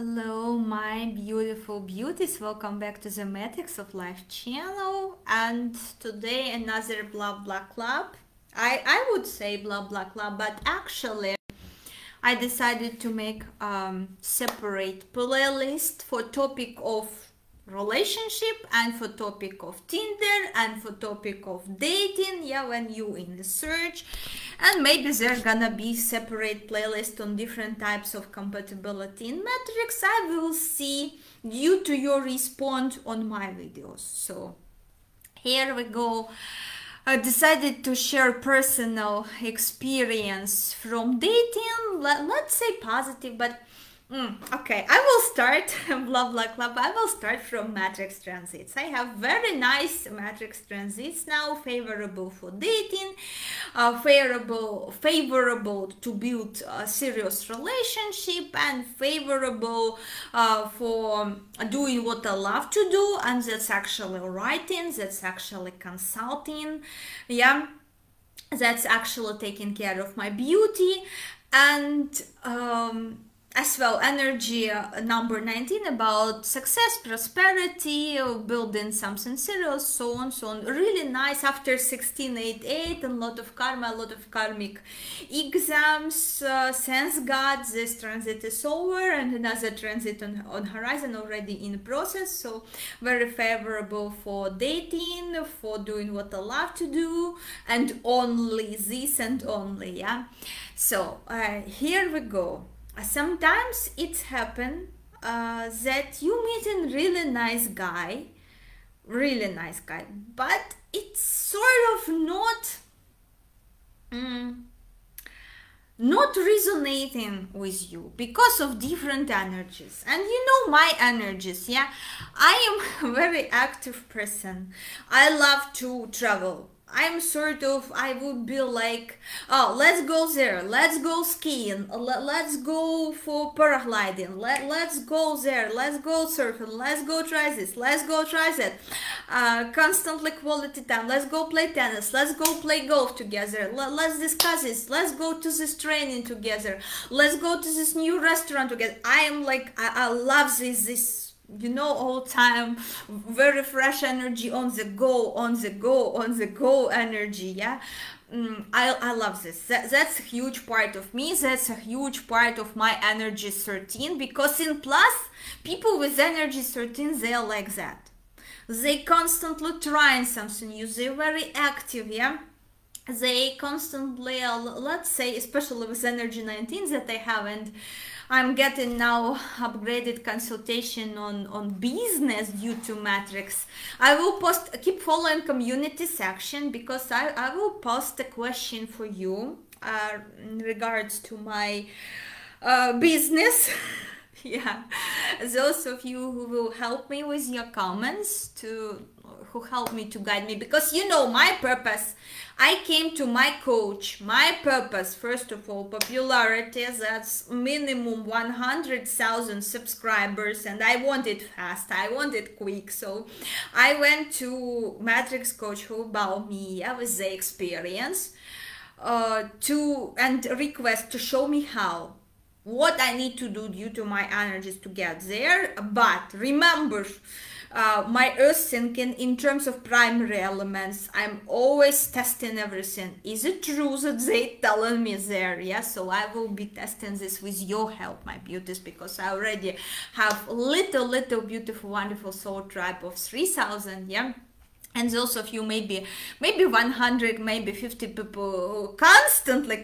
Hello, my beautiful beauties. Welcome back to the Matrix of Life channel. And today another blah blah club. I would say blah blah club, but actually I decided to make separate playlist for topic of relationship and for topic of Tinder and for topic of dating, yeah, when you in the search, and maybe there's gonna be separate playlist on different types of compatibility in matrix. I will see due to your response on my videos. So here we go. I decided to share personal experience from dating, let's say positive, but okay, I will start blah blah club. I will start from matrix transits. I have very nice matrix transits now, favorable for dating, favorable to build a serious relationship, and favorable for doing what I love to do, and that's actually writing, that's actually consulting, yeah, that's actually taking care of my beauty, and as well energy number 19 about success, prosperity, building something serious, so on. Really nice after 1688 and a lot of karma, a lot of karmic exams. Thanks God this transit is over and another transit on horizon already in process, so very favorable for dating, for doing what I love to do, and only this and only, yeah. So here we go. Sometimes it's happened that you meet a really nice guy, but it's sort of not resonating with you because of different energies. And you know my energies, yeah. I am a very active person. I love to travel. I'm sort of, I would be like, oh, let's go there, let's go skiing, let's go for paragliding, let's go there, let's go surfing, let's go try this, let's go try that. Constantly quality time, let's go play tennis, let's go play golf together, let's discuss this, let's go to this training together, let's go to this new restaurant together. I am like, I love this, you know, all time very fresh energy, on the go energy, yeah. I love this. That's a huge part of me. That's a huge part of my energy 13, because in plus people with energy 13, they are like that. They constantly trying something new, they're very active, yeah. They constantly let's say, especially with energy 19 that I have, and I'm getting now upgraded consultation on business due to matrix. I will post, keep following community section, because I will post a question for you in regards to my business. Yeah, those of you who will help me with your comments, who help me to guide me, because you know my purpose. I came to my coach, my purpose, first of all, popularity, that's minimum 100,000 subscribers, and I want it fast, I want it quick. So I went to matrix coach who about me, yeah, with the experience, and request to show me how, what I need to do due to my energies to get there. But remember, my earth thinking in terms of primary elements, I'm always testing everything. Is it true that they telling me there? Yeah, so I will be testing this with your help, my beauties, because I already have little beautiful wonderful soul tribe of 3,000, yeah. And those of you, maybe 100, maybe 50 people constantly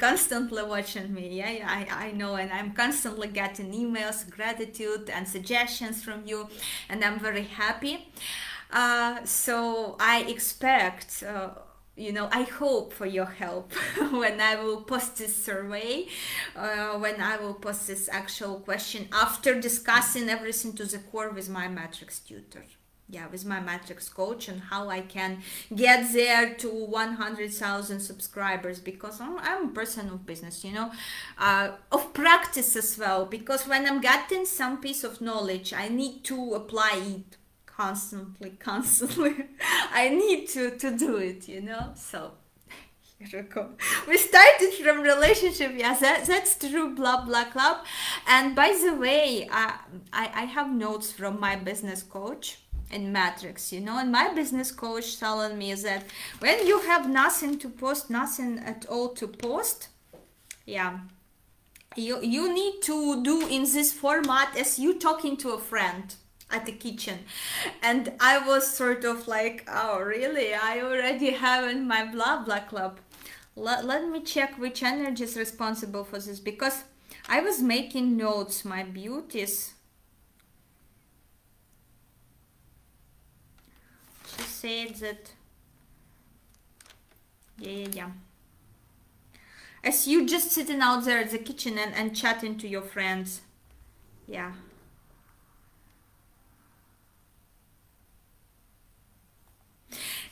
watching me. Yeah, I know, and I'm constantly getting emails, gratitude and suggestions from you, and I'm very happy. So I expect, you know, I hope for your help when I will post this survey, when I will post this actual question after discussing everything to the core with my matrix tutor. Yeah, with my matrix coach, and how I can get there to 100,000 subscribers, because I'm a person of business, you know, of practice as well, because when I'm getting some piece of knowledge, I need to apply it constantly. I need to do it, you know. So We started from relationship, yes, that's true, blah blah club. And by the way, I have notes from my business coach in Matrix, you know, and my business coach telling me that when you have nothing to post, nothing at all to post, yeah, you need to do in this format as you talking to a friend at the kitchen. And I was sort of like, oh really, I already have in my blah blah club. Let me check which energy is responsible for this, because I was making notes, my beauties. She said that, yeah. As you just sitting out there at the kitchen and chatting to your friends. Yeah.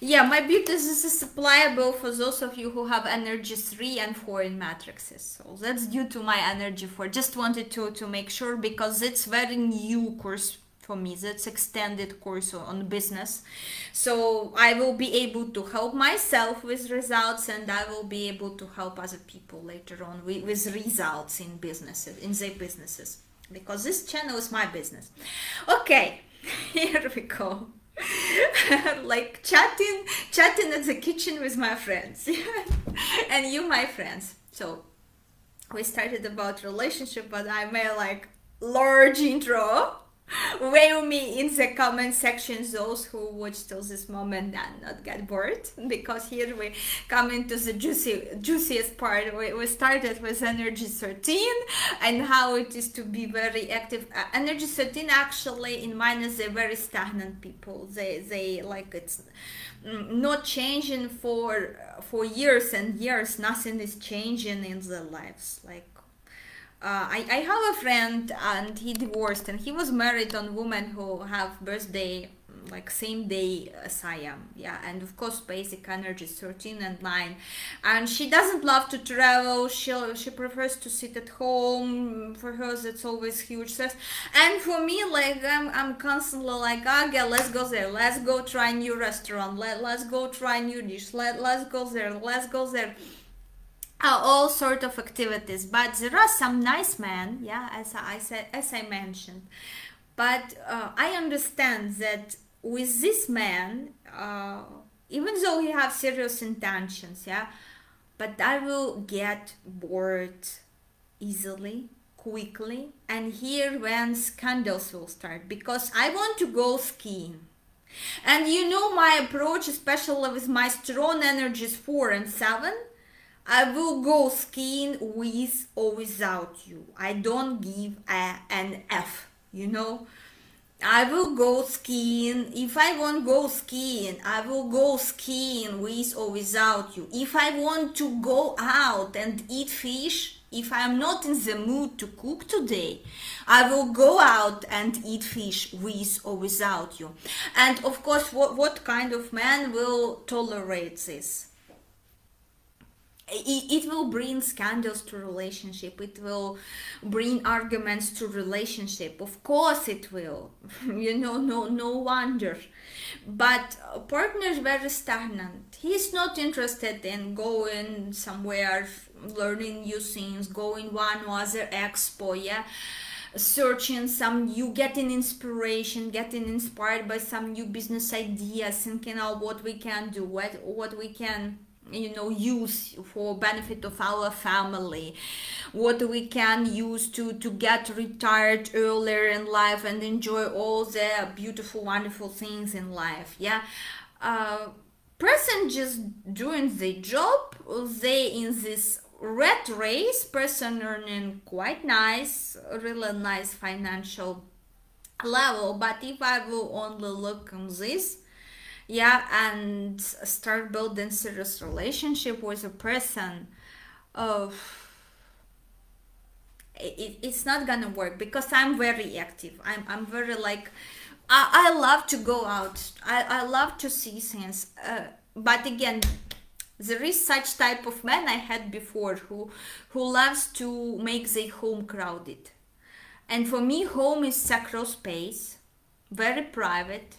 Yeah, my beauties, this is applicable for those of you who have energy 3 and 4 in matrices. So that's due to my energy 4. Just wanted to make sure, because it's very new course for me. That's extended course on business. So I will be able to help myself with results, and I will be able to help other people later on with results in businesses, in their businesses. Because this channel is my business. Okay, here we go. Like chatting at the kitchen with my friends. And you my friends. So we started about relationship, but I made like large intro. Whale me in the comment section those who watched till this moment and not get bored, because here we come into the juiciest part. We started with energy 13 and how it is to be very active. Energy 13 actually in mine is a very stagnant people. They like it's not changing for years and years. Nothing is changing in their lives. Like I have a friend and he divorced, and he was married on women who have birthday like same day as I am. Yeah, and of course basic energy 13 and 9, and she doesn't love to travel. She prefers to sit at home. For her that's always huge stress, and for me, like I'm constantly like, okay, let's go there, let's go try new restaurant, let's go try new dish, let's go there, all sort of activities. But there are some nice men, yeah, as I mentioned, but I understand that with this man, even though he have serious intentions, yeah, but I will get bored easily, quickly, and here when scandals will start, because I want to go skiing. And you know my approach, especially with my strong energies 4 and 7, I will go skiing with or without you. I don't give an F, you know. I will go skiing. If I want to go skiing, I will go skiing with or without you. If I want to go out and eat fish, if I'm not in the mood to cook today, I will go out and eat fish with or without you. And of course, what kind of man will tolerate this? It will bring scandals to relationship. It will bring arguments to relationship. Of course it will. You know, no wonder. But a partner is very stagnant. He's not interested in going somewhere, learning new things, going one or other expo, yeah, searching some new, getting inspiration, getting inspired by some new business ideas, thinking out what we can do, what we can, you know, use for benefit of our family, what we can use to get retired earlier in life and enjoy all the beautiful, wonderful things in life. Yeah, person just doing the job, they in this rat race, person earning quite nice, really nice financial level. But if I will only look on this, yeah, and start building serious relationship with a person, it's not gonna work, because I'm very active. I'm very like, I love to go out. I love to see things. But again, there is such type of man I had before who loves to make their home crowded. And for me, home is sacred space, very private.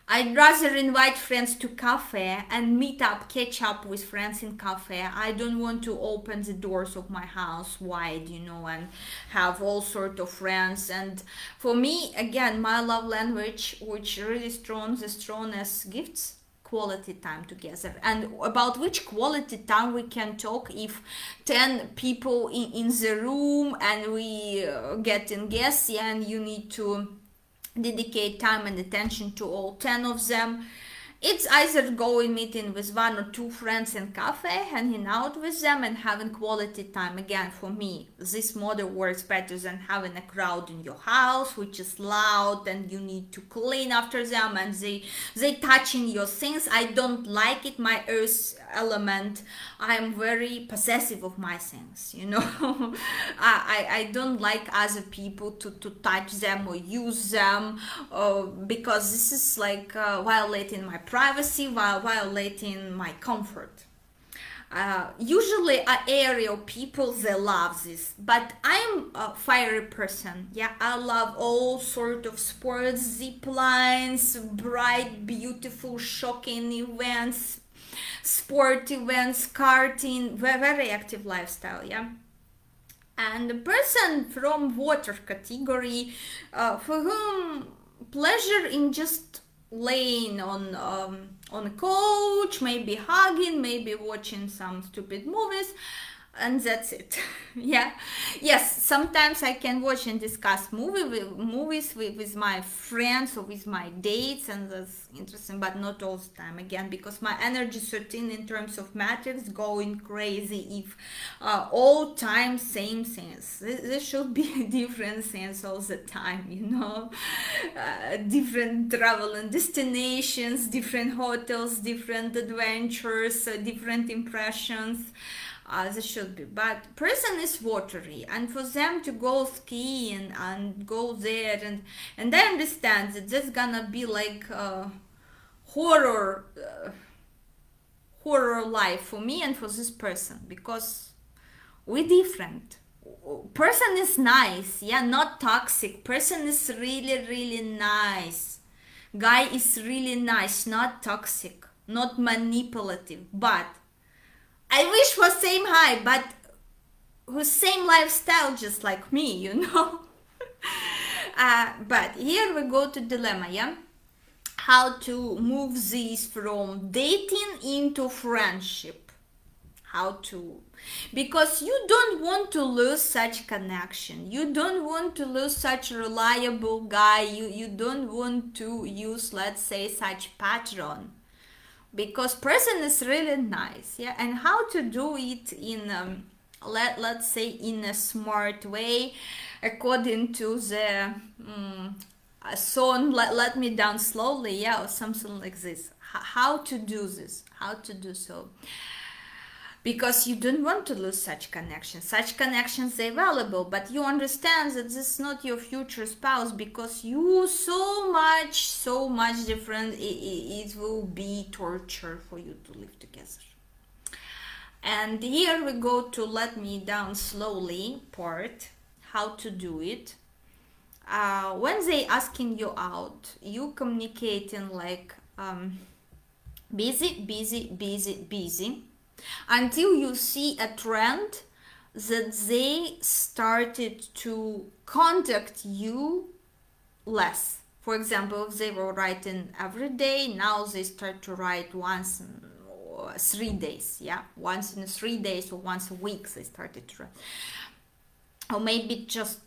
I'd rather invite friends to cafe and meet up, catch up with friends in cafe. I don't want to open the doors of my house wide, you know, and have all sort of friends. And for me, again, my love language, which really strong, the strongest gifts, quality time together. And about which quality time we can talk if 10 people in the room and we get in guests, yeah, and you need to dedicate time and attention to all 10 of them. It's either going meeting with 1 or 2 friends in cafe, hanging out with them and having quality time. Again, for me, this model works better than having a crowd in your house, which is loud and you need to clean after them and they touching your things. I don't like it. My earth element, I'm very possessive of my things, you know. I don't like other people to touch them or use them, because this is like violating my privacy, while violating my comfort. Usually aerial people, they love this, but I'm a fiery person. Yeah, I love all sort of sports, zip lines, bright, beautiful, shocking events, sport events, karting, very active lifestyle. Yeah. And the person from water category, for whom pleasure in just laying on a couch, maybe hugging, maybe watching some stupid movies, and that's it. Yeah, yes, sometimes I can watch and discuss movies with my friends or with my dates, and that's interesting, but not all the time, again, because my energy 13 in terms of matrix going crazy if all time same things. There should be different things all the time, you know. Different travel and destinations, different hotels, different adventures, different impressions. There should be, but person is watery, and for them to go skiing and go there, and I understand that that's gonna be like horror life for me and for this person, because we're different. Person is nice, yeah, not toxic. Person is really nice. Guy is really nice, not toxic, not manipulative, but I wish for same high, but who's same lifestyle just like me, you know. But here we go to dilemma, yeah. How to move this from dating into friendship. How to, because you don't want to lose such connection. You don't want to lose such reliable guy. You don't want to use, let's say, such pattern. Because person is really nice, yeah, and how to do it in let's say in a smart way, according to the song let me down slowly, yeah, or something like this. How to do this, how to do so, because you don't want to lose such connections. Such connections are valuable, but you understand that this is not your future spouse, because you so much different. It will be torture for you to live together. And here we go to let me down slowly part, how to do it. When they asking you out, you communicating like busy, until you see a trend that they started to contact you less. For example, if they were writing every day, now they start to write once in 3 days, yeah, once in 3 days or once a week they started to write. Or maybe just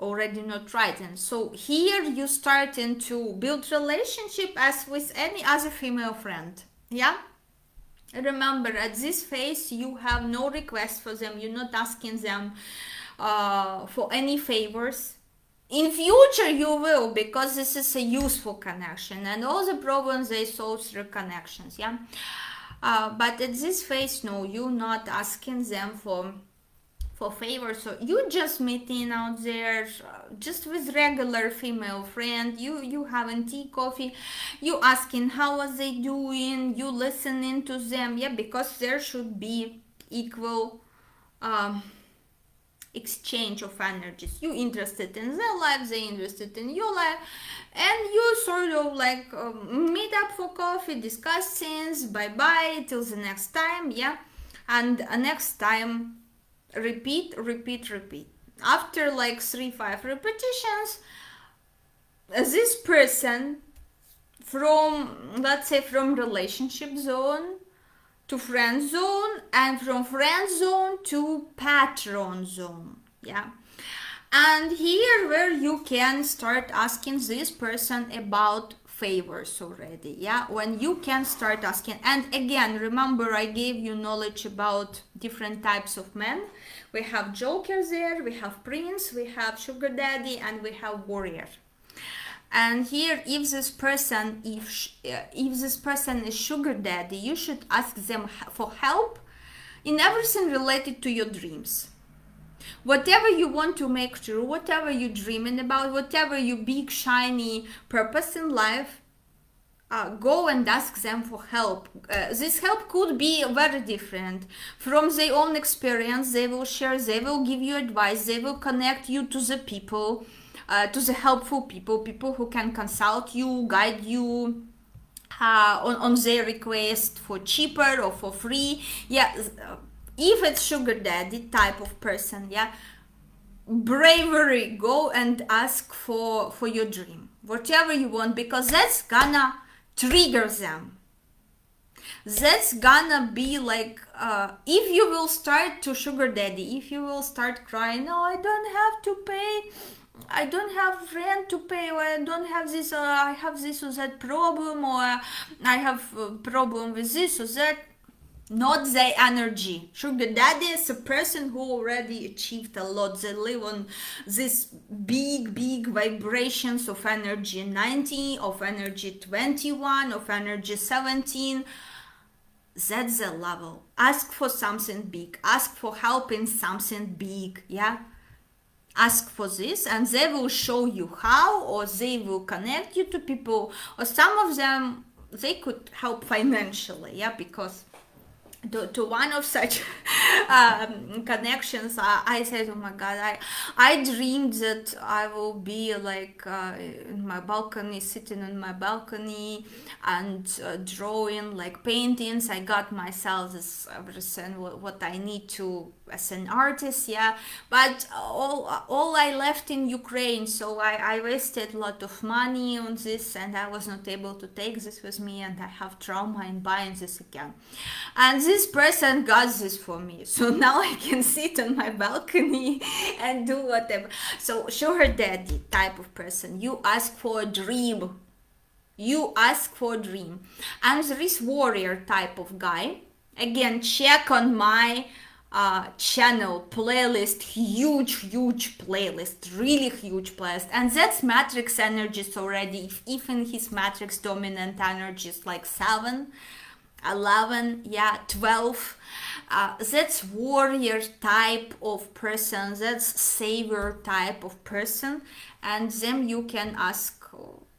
already not writing. So here you starting to build relationship as with any other female friend, yeah. Remember, at this phase you have no request for them. You're not asking them for any favors. In future you will, because this is a useful connection, and all the problems they solve through connections, yeah. But at this phase, no, you're not asking them for favors. So you just meeting out there just with regular female friend, you having tea, coffee, you asking how are they doing, you listening to them, yeah, because there should be equal exchange of energies. You interested in their life, they interested in your life, and you sort of like meet up for coffee, discuss things, bye till the next time, yeah. And next time, repeat. After like 3-5 repetitions, this person from, let's say, from relationship zone to friend zone, and from friend zone to patron zone, yeah. And here where you can start asking this person about favors already, yeah, when you can start asking. And again, remember, I gave you knowledge about different types of men. We have joker there, we have prince, we have sugar daddy, and we have warrior. And here, if this person is sugar daddy, you should ask them for help in everything related to your dreams. Whatever you want to make true, whatever you're dreaming about, whatever your big shiny purpose in life, go and ask them for help. This help could be very different. From their own experience, they will share, they will give you advice, they will connect you to the people, to the helpful people who can consult you, guide you on their request for cheaper or for free. Yeah, if it's sugar daddy type of person, yeah, bravery, go and ask for your dream, whatever you want, because that's gonna trigger them. That's gonna be like, if you will start to sugar daddy, if you will start crying, no, I don't have to pay, I don't have rent to pay, or I don't have this, or I have this or that problem, or I have a problem with this or that. Not their energy. Sugar daddy is a person who already achieved a lot. They live on this big vibrations of energy 90, of energy 21, of energy 17. That's the level. Ask for something big. Ask for help in something big, yeah? Ask for this, and they will show you how, or they will connect you to people, or some of them, they could help financially, yeah, because to one of such connections, I said, oh my god, I dreamed that I will be like in my balcony, sitting on my balcony and drawing like paintings. I got myself this everything what I need to as an artist, yeah, but all I left in Ukraine, so I wasted a lot of money on this, and I was not able to take this with me, and I have trauma in buying this again. And this person got this for me, so now I can sit on my balcony and do whatever. So sugar daddy type of person, you ask for a dream, you ask for a dream. And there is warrior type of guy. Again, check on my channel playlist, huge playlist, really huge playlist, and that's matrix energies already. If in his matrix dominant energies like 7, 11, yeah, 12, that's warrior type of person, that's savior type of person, and then you can ask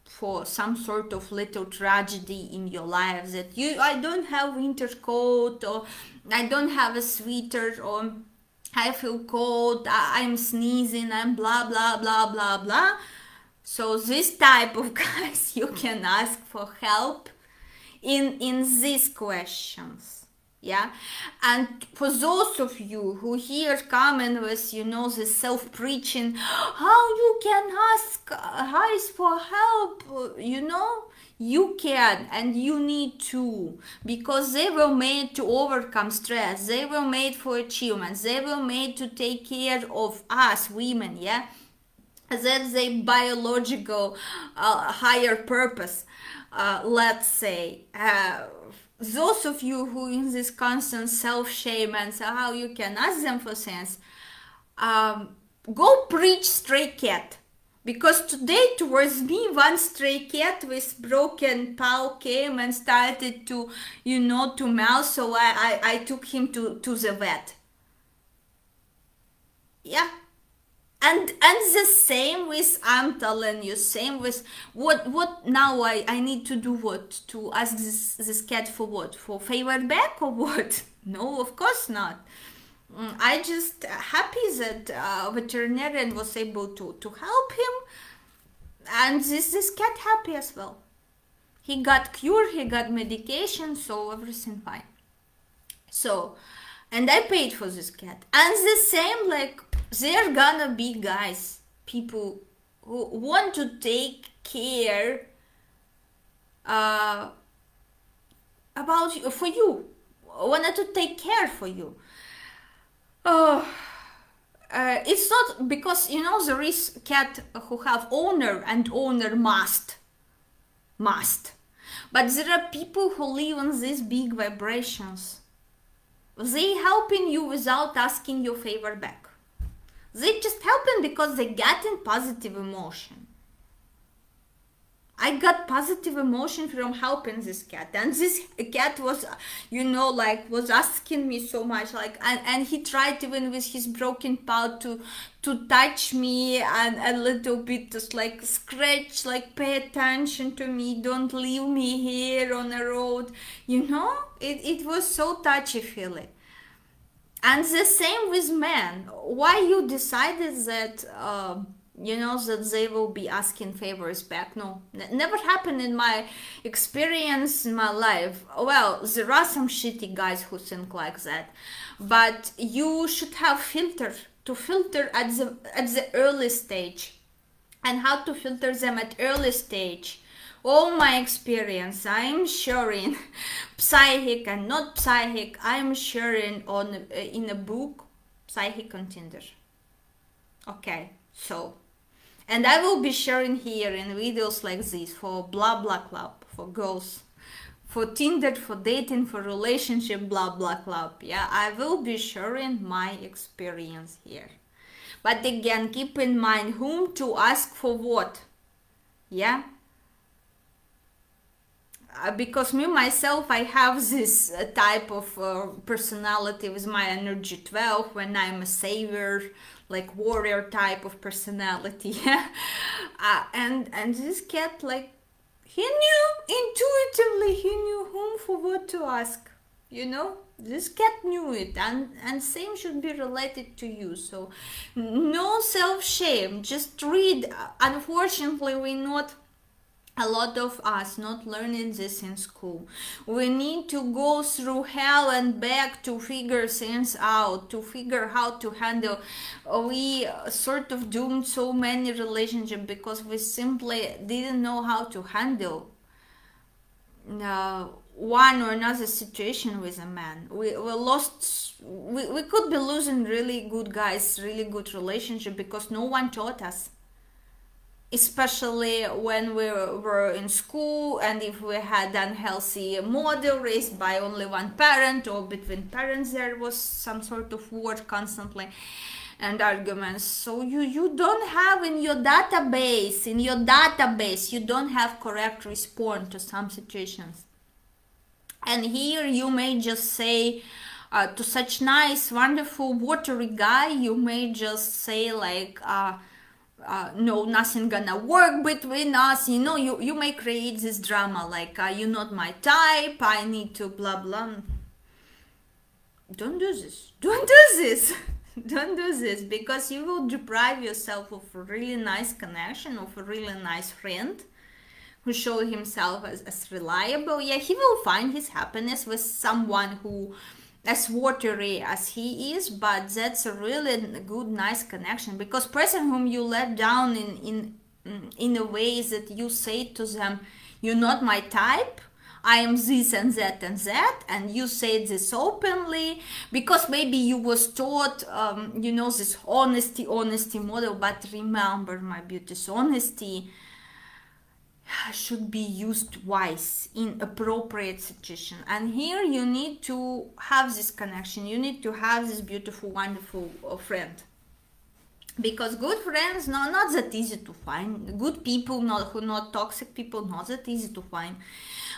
for some sort of little tragedy in your life, that I don't have winter coat, or I don't have a sweater, or I feel cold, I'm sneezing, I'm blah blah blah blah blah. So this type of guys, you can ask for help in these questions, yeah. And for those of you who here comment with, you know, the self-preaching, how you can ask guys for help, you know, you can, and you need to, because they were made to overcome stress, they were made for achievements, they were made to take care of us women, yeah. That's a biological higher purpose. Let's say, those of you who in this constant self-shame and so how you can ask them for things, go preach stray cat, because today towards me one stray cat with broken paw came and started to, you know, to meow, so I took him to the vet, yeah. And the same with, I'm telling you, same with what now I need to do, what, to ask this cat for what, for favor back or what? No, of course not. I just happy that veterinarian was able to help him, and this cat happy as well. He got cured, he got medication, so everything fine. So, and I paid for this cat. And the same, like, there gonna be guys, people who want to take care about you, for you, wanted to take care for you. It's not because, you know, there is cat who have owner, and owner must. But there are people who live on these big vibrations. They helping you without asking your favor back. They just helping because they get in positive emotion. I got positive emotion from helping this cat, and this cat was, you know, like, was asking me so much, like, and he tried even with his broken paw to touch me, and a little bit just like scratch, like, pay attention to me, don't leave me here on the road, you know. It was so touchy-feely. And the same with men. Why you decided that you know, that they will be asking favors back? No, never happened in my experience in my life. Well, there are some shitty guys who think like that, but you should have filter to filter at the early stage. And how to filter them at early stage? All my experience I'm sharing, psychic and not psychic, I'm sharing on in a book, Psychic on Tinder. Okay, so, and I will be sharing here in videos like this for blah blah club, for girls, for Tinder, for dating, for relationship, blah blah club. Yeah, I will be sharing my experience here. But again, keep in mind whom to ask for what. Yeah. Because me myself, I have this type of personality with my energy 12, when I'm a savior, like warrior type of personality. And this cat, like, he knew intuitively, he knew whom for what to ask, you know. This cat knew it, and same should be related to you. So no self-shame, just read. Unfortunately, we not, a lot of us not learning this in school. We need to go through hell and back to figure things out, to figure how to handle. We sort of doomed so many relationships because we simply didn't know how to handle one or another situation with a man. We lost, we could be losing really good guys, really good relationship, because no one taught us. Especially when we were in school, and if we had unhealthy model raised by only one parent, or between parents there was some sort of war constantly and arguments. So you don't have in your database, you don't have correct response to some situations. And here you may just say to such nice, wonderful, watery guy, you may just say like, no, nothing gonna work between us, you know. You may create this drama like, you're not my type, I need to blah blah. Don't do this, don't do this. Don't do this, because you will deprive yourself of a really nice connection, of a really nice friend who show himself as reliable. Yeah, he will find his happiness with someone who as watery as he is, but that's a really good, nice connection. Because person whom you let down in a way that you say to them, you're not my type, I am this and that and that, and you say this openly, because maybe you was taught, you know, this honesty model. But remember, my beauties, honesty should be used wise in appropriate situation. And here you need to have this connection, you need to have this beautiful, wonderful friend, because good friends not that easy to find. Good people, not toxic people, not that easy to find.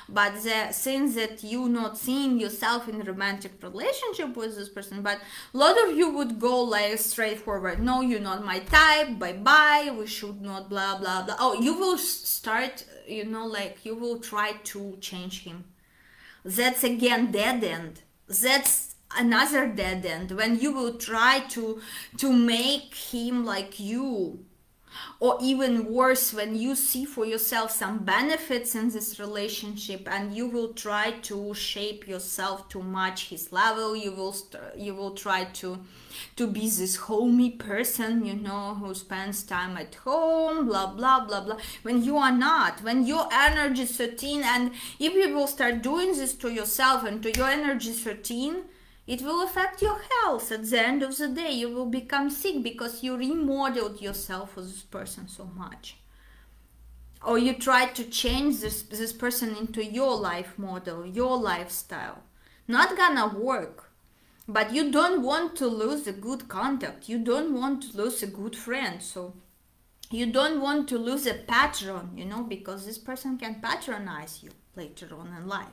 But the things that you not seeing yourself in a romantic relationship with this person, but a lot of you would go like straightforward, no, you're not my type, bye bye, we should not blah blah blah. Oh, you will start, you know, like you will try to change him. That's again dead end. That's another dead end, when you will try to make him like you. Or even worse, when you see for yourself some benefits in this relationship and you will try to shape yourself to match his level, you will try to be this homey person, you know, who spends time at home, blah blah blah blah, when you are not, when your energy is 13. And if you will start doing this to yourself and to your energy 13, it will affect your health. At the end of the day, you will become sick because you remodeled yourself with this person so much. Or you try to change this person into your life model, your lifestyle. Not gonna work. But you don't want to lose a good contact. You don't want to lose a good friend. So you don't want to lose a patron, you know, because this person can patronize you later on in life.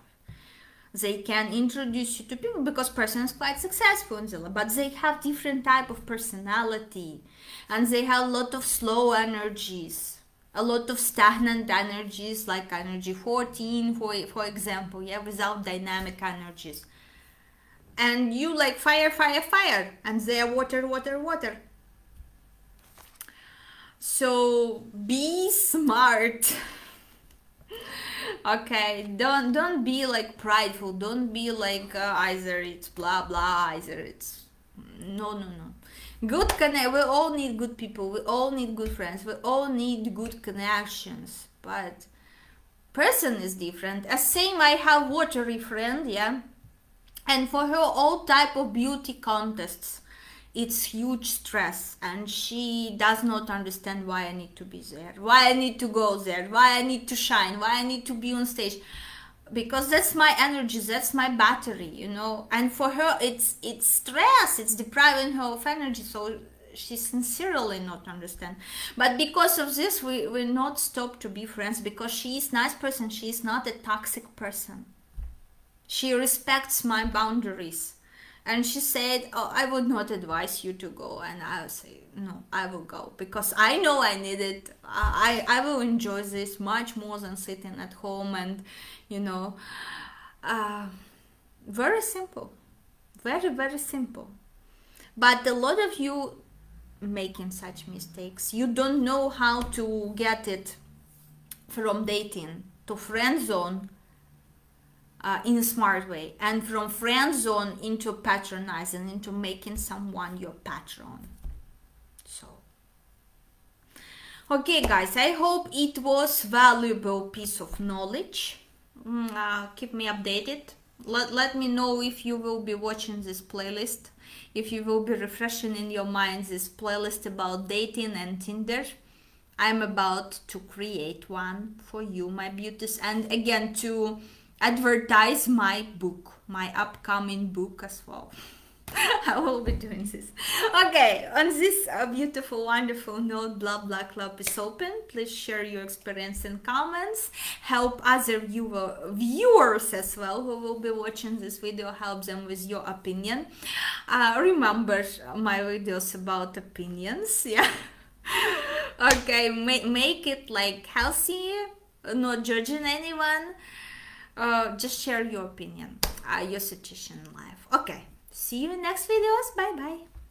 They can introduce you to people because person is quite successful in the life, but they have different type of personality, and they have a lot of slow energies, a lot of stagnant energies, like energy 14, for example, yeah, without dynamic energies. And you like fire, fire, fire, and they are water, water, water. So be smart. Okay, don't be like prideful. Don't be like either it's blah blah, either it's no. Good connect. We all need good people. We all need good friends. We all need good connections. But person is different. As same, I have watery friend, yeah, and for her all type of beauty contests, it's huge stress, and she does not understand why I need to be there, why I need to go there, why I need to shine, why I need to be on stage, because that's my energy, that's my battery, you know. And for her it's stress, it's depriving her of energy, so she sincerely not understand. But because of this, we will not stop to be friends, because she is nice person, she is not a toxic person, she respects my boundaries. And she said, oh, I would not advise you to go. And I will say, no, I will go. Because I know I need it. I will enjoy this much more than sitting at home and, you know. Very simple. Very, very simple. But a lot of you making such mistakes. You don't know how to get it from dating to friend zone. In a smart way, and from friend zone into patronizing, into making someone your patron. So okay guys, I hope it was valuable piece of knowledge. Keep me updated. Let me know if you will be watching this playlist, if you will be refreshing in your mind this playlist about dating and Tinder. I'm about to create one for you, my beauties, and again to advertise my book, my upcoming book as well. I will be doing this. Okay, on this beautiful, wonderful note, blah blah club is open. Please share your experience in comments. Help other viewers as well who will be watching this video. Help them with your opinion. Remember my videos about opinions, yeah. Okay, make it like healthy, not judging anyone. Just share your opinion, your situation in life. Okay, see you in next videos. Bye bye.